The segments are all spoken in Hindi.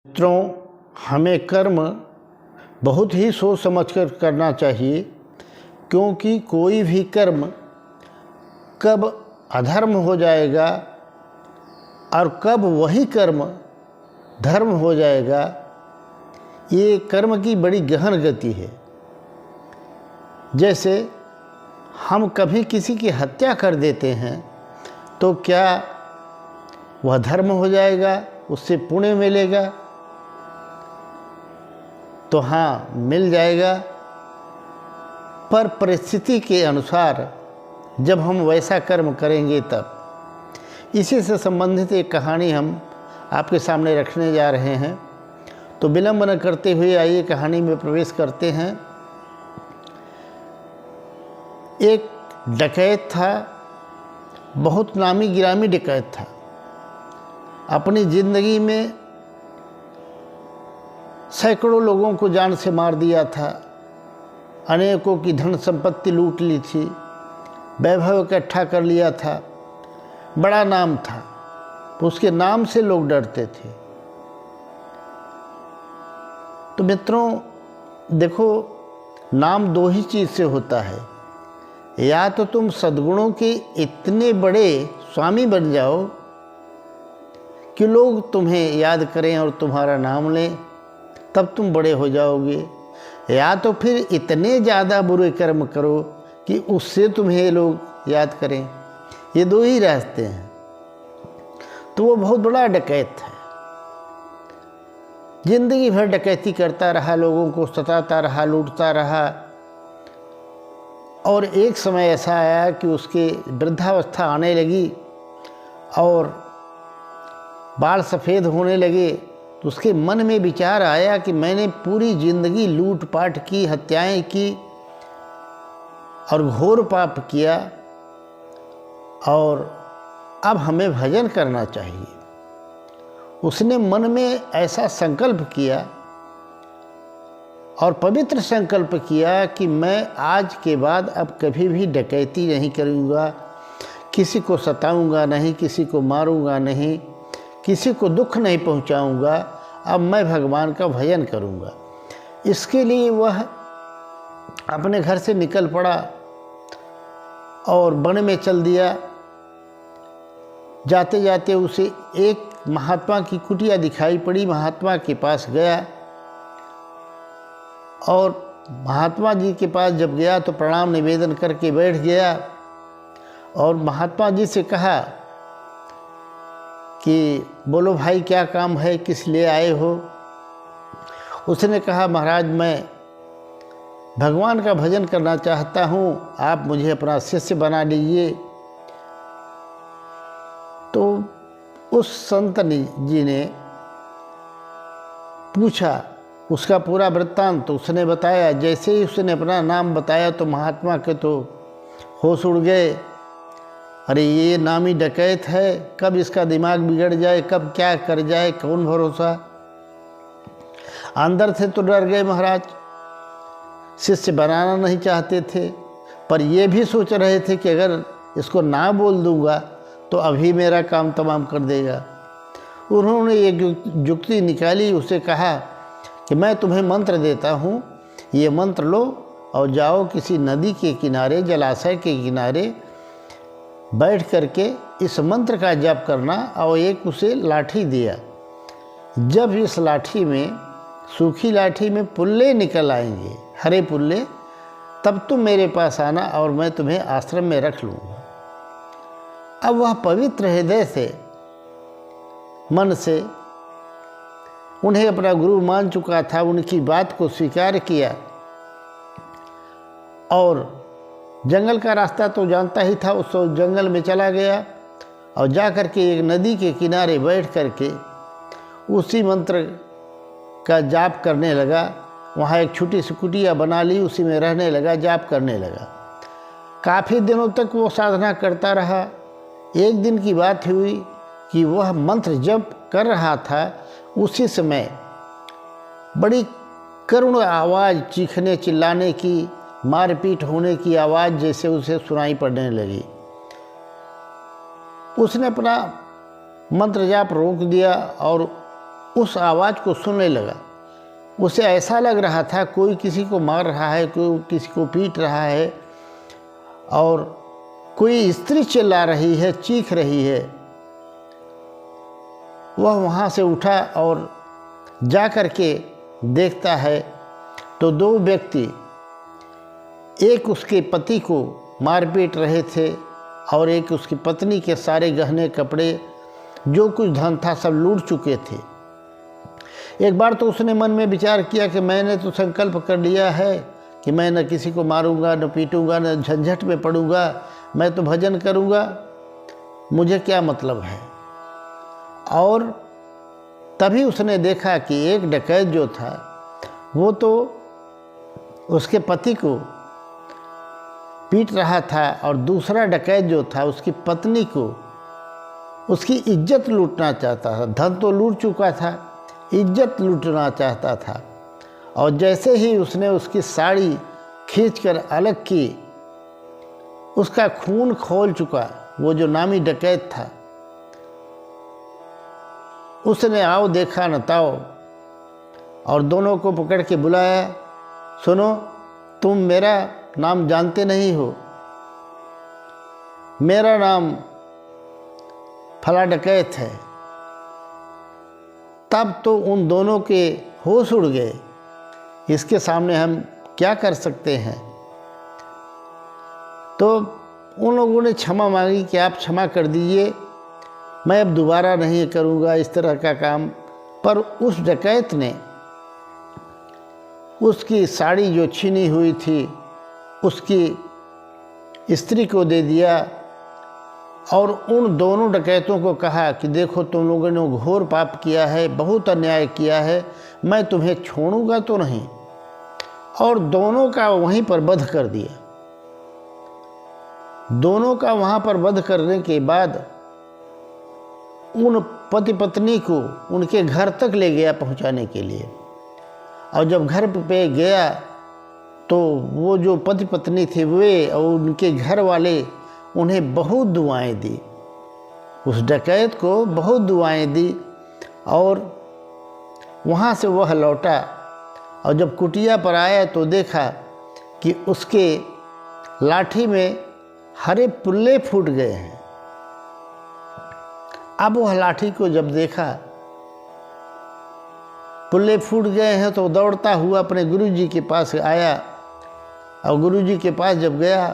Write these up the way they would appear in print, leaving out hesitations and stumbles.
मित्रों, हमें कर्म बहुत ही सोच समझकर करना चाहिए, क्योंकि कोई भी कर्म कब अधर्म हो जाएगा और कब वही कर्म धर्म हो जाएगा, ये कर्म की बड़ी गहन गति है। जैसे हम कभी किसी की हत्या कर देते हैं तो क्या वह धर्म हो जाएगा, उससे पुण्य मिलेगा? तो हाँ, मिल जाएगा, पर परिस्थिति के अनुसार जब हम वैसा कर्म करेंगे तब। इसी से संबंधित एक कहानी हम आपके सामने रखने जा रहे हैं। तो विलंब न करते हुए आइए कहानी में प्रवेश करते हैं। एक डकैत था, बहुत नामी गिरामी डकैत था। अपनी ज़िंदगी में सैकड़ों लोगों को जान से मार दिया था, अनेकों की धन संपत्ति लूट ली थी, वैभव इकट्ठा कर लिया था, बड़ा नाम था, उसके नाम से लोग डरते थे। तो मित्रों देखो, नाम दो ही चीज़ से होता है, या तो तुम सद्गुणों के इतने बड़े स्वामी बन जाओ कि लोग तुम्हें याद करें और तुम्हारा नाम लें, तब तुम बड़े हो जाओगे, या तो फिर इतने ज़्यादा बुरे कर्म करो कि उससे तुम्हें लोग याद करें। ये दो ही रास्ते हैं। तो वो बहुत बड़ा डकैत है, जिंदगी भर डकैती करता रहा, लोगों को सताता रहा, लूटता रहा। और एक समय ऐसा आया कि उसके वृद्धावस्था आने लगी और बाल सफ़ेद होने लगे। तो उसके मन में विचार आया कि मैंने पूरी ज़िंदगी लूटपाट की, हत्याएं की और घोर पाप किया, और अब हमें भजन करना चाहिए। उसने मन में ऐसा संकल्प किया और पवित्र संकल्प किया कि मैं आज के बाद अब कभी भी डकैती नहीं करूँगा, किसी को सताऊँगा नहीं, किसी को मारूँगा नहीं, किसी को दुख नहीं पहुंचाऊंगा। अब मैं भगवान का भजन करूंगा। इसके लिए वह अपने घर से निकल पड़ा और वन में चल दिया। जाते जाते उसे एक महात्मा की कुटिया दिखाई पड़ी। महात्मा के पास गया और महात्मा जी के पास जब गया तो प्रणाम निवेदन करके बैठ गया और महात्मा जी से कहा कि बोलो भाई, क्या काम है, किस लिए आए हो? उसने कहा, महाराज मैं भगवान का भजन करना चाहता हूँ, आप मुझे अपना शिष्य बना लीजिए। तो उस संत जी ने पूछा उसका पूरा वृत्तांत। तो उसने बताया। जैसे ही उसने अपना नाम बताया तो महात्मा के तो होश उड़ गए। अरे ये नामी डकैत है, कब इसका दिमाग बिगड़ जाए, कब क्या कर जाए, कौन भरोसा। अंदर से तो डर गए महाराज, शिष्य बनाना नहीं चाहते थे, पर ये भी सोच रहे थे कि अगर इसको ना बोल दूंगा तो अभी मेरा काम तमाम कर देगा। उन्होंने एक जुक्ति निकाली। उसे कहा कि मैं तुम्हें मंत्र देता हूँ, ये मंत्र लो और जाओ किसी नदी के किनारे, जलाशय के किनारे बैठ करके इस मंत्र का जप करना। और एक उसे लाठी दिया। जब इस लाठी में, सूखी लाठी में पुल्ले निकल आएंगे, हरे पुल्ले, तब तुम मेरे पास आना और मैं तुम्हें आश्रम में रख लूँगा। अब वह पवित्र हृदय से, मन से उन्हें अपना गुरु मान चुका था, उनकी बात को स्वीकार किया और जंगल का रास्ता तो जानता ही था। उस जंगल में चला गया और जा कर के एक नदी के किनारे बैठ कर के उसी मंत्र का जाप करने लगा। वहाँ एक छोटी सी कुटिया बना ली, उसी में रहने लगा, जाप करने लगा। काफ़ी दिनों तक वो साधना करता रहा। एक दिन की बात हुई कि वह मंत्र जप कर रहा था, उसी समय बड़ी करुण आवाज़, चीखने चिल्लाने की, मारपीट होने की आवाज़ जैसे उसे सुनाई पड़ने लगी। उसने अपना मंत्र जाप रोक दिया और उस आवाज़ को सुनने लगा। उसे ऐसा लग रहा था कोई किसी को मार रहा है, कोई किसी को पीट रहा है और कोई स्त्री चिल्ला रही है, चीख रही है। वह वहाँ से उठा और जा कर के देखता है तो दो व्यक्ति, एक उसके पति को मारपीट रहे थे और एक उसकी पत्नी के सारे गहने कपड़े जो कुछ धन था सब लूट चुके थे। एक बार तो उसने मन में विचार किया कि मैंने तो संकल्प कर लिया है कि मैं न किसी को मारूंगा, न पीटूंगा, न झंझट में पड़ूंगा, मैं तो भजन करूंगा, मुझे क्या मतलब है। और तभी उसने देखा कि एक डकैत जो था वो तो उसके पति को पीट रहा था और दूसरा डकैत जो था उसकी पत्नी को उसकी इज्जत लूटना चाहता था। धन तो लूट चुका था, इज्जत लूटना चाहता था। और जैसे ही उसने उसकी साड़ी खींचकर अलग की, उसका खून खौल चुका वो जो नामी डकैत था। उसने आओ देखा न ताओ और दोनों को पकड़ के बुलाया, सुनो तुम मेरा नाम जानते नहीं हो, मेरा नाम फला डकैत है। तब तो उन दोनों के होश उड़ गए, इसके सामने हम क्या कर सकते हैं। तो उन लोगों ने क्षमा मांगी कि आप क्षमा कर दीजिए, मैं अब दोबारा नहीं करूँगा इस तरह का काम। पर उस डकैत ने उसकी साड़ी जो छीनी हुई थी उसकी स्त्री को दे दिया और उन दोनों डकैतों को कहा कि देखो तुम लोगों ने घोर पाप किया है, बहुत अन्याय किया है, मैं तुम्हें छोड़ूंगा तो नहीं। और दोनों का वहीं पर वध कर दिया। दोनों का वहाँ पर वध करने के बाद उन पति पत्नी को उनके घर तक ले गया पहुँचाने के लिए। और जब घर पे गया तो वो जो पति पत्नी थे वे और उनके घर वाले उन्हें बहुत दुआएं दी, उस डकैत को बहुत दुआएं दी। और वहाँ से वह लौटा और जब कुटिया पर आया तो देखा कि उसके लाठी में हरे पुल्ले फूट गए हैं। अब वह लाठी को जब देखा पुल्ले फूट गए हैं तो दौड़ता हुआ अपने गुरुजी के पास आया और गुरुजी के पास जब गया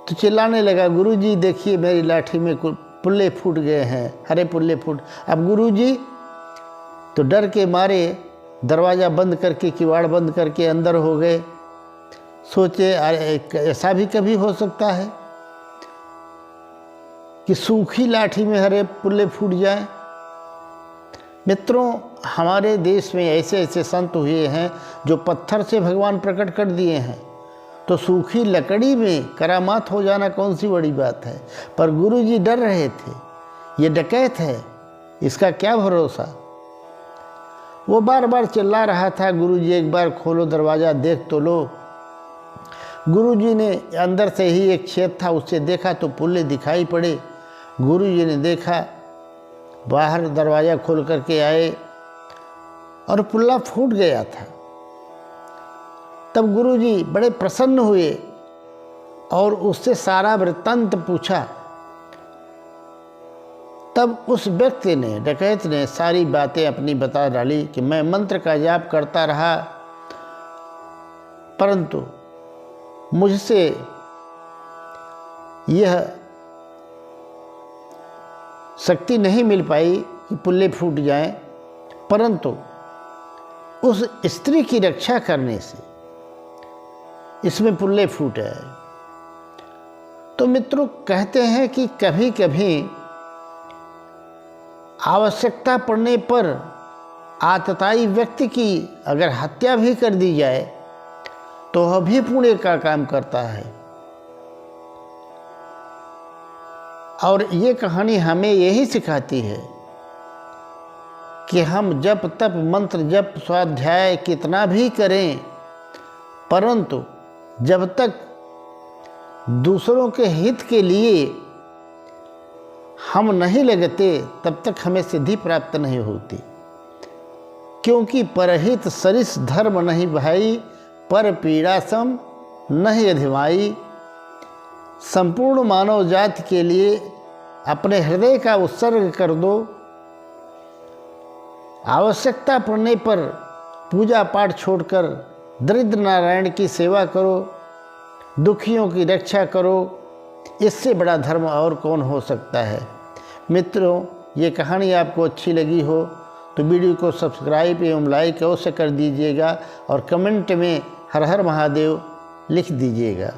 तो चिल्लाने लगा, गुरुजी देखिए मेरी लाठी में पुल्ले फूट गए हैं, हरे पुल्ले फूट। अब गुरुजी तो डर के मारे दरवाज़ा बंद करके, किवाड़ बंद करके अंदर हो गए। सोचे अरे ऐसा भी कभी हो सकता है कि सूखी लाठी में हरे पुल्ले फूट जाएं। मित्रों, हमारे देश में ऐसे ऐसे संत हुए हैं जो पत्थर से भगवान प्रकट कर दिए हैं, तो सूखी लकड़ी में करामात हो जाना कौन सी बड़ी बात है। पर गुरुजी डर रहे थे, ये डकैत है, इसका क्या भरोसा। वो बार बार चिल्ला रहा था, गुरुजी एक बार खोलो दरवाज़ा देख तो लो। गुरुजी ने अंदर से ही एक छेद था उससे देखा तो पुल्ले दिखाई पड़े। गुरुजी ने देखा, बाहर दरवाज़ा खोल करके आए और पुल्ला फूट गया था। तब गुरुजी बड़े प्रसन्न हुए और उससे सारा वृत्तांत पूछा। तब उस व्यक्ति ने, डकैत ने, सारी बातें अपनी बता डाली कि मैं मंत्र का जाप करता रहा परंतु मुझसे यह शक्ति नहीं मिल पाई कि पुल्ले फूट जाएं, परंतु उस स्त्री की रक्षा करने से इसमें पुल्ले फूटे। तो मित्रों, कहते हैं कि कभी कभी आवश्यकता पड़ने पर आतताई व्यक्ति की अगर हत्या भी कर दी जाए तो वह भी पुण्य का काम करता है। और ये कहानी हमें यही सिखाती है कि हम जप तप मंत्र जप स्वाध्याय कितना भी करें, परंतु जब तक दूसरों के हित के लिए हम नहीं लगते तब तक हमें सिद्धि प्राप्त नहीं होती। क्योंकि परहित सरिस धर्म नहीं भाई, पर पीड़ा सम नहीं अधिमाई। संपूर्ण मानव जाति के लिए अपने हृदय का उत्सर्ग कर दो। आवश्यकता पड़ने पर पूजा पाठ छोड़कर दरिद्र नारायण की सेवा करो, दुखियों की रक्षा करो। इससे बड़ा धर्म और कौन हो सकता है। मित्रों, ये कहानी आपको अच्छी लगी हो तो वीडियो को सब्सक्राइब एवं लाइक अवश्य कर दीजिएगा और कमेंट में हर हर महादेव लिख दीजिएगा।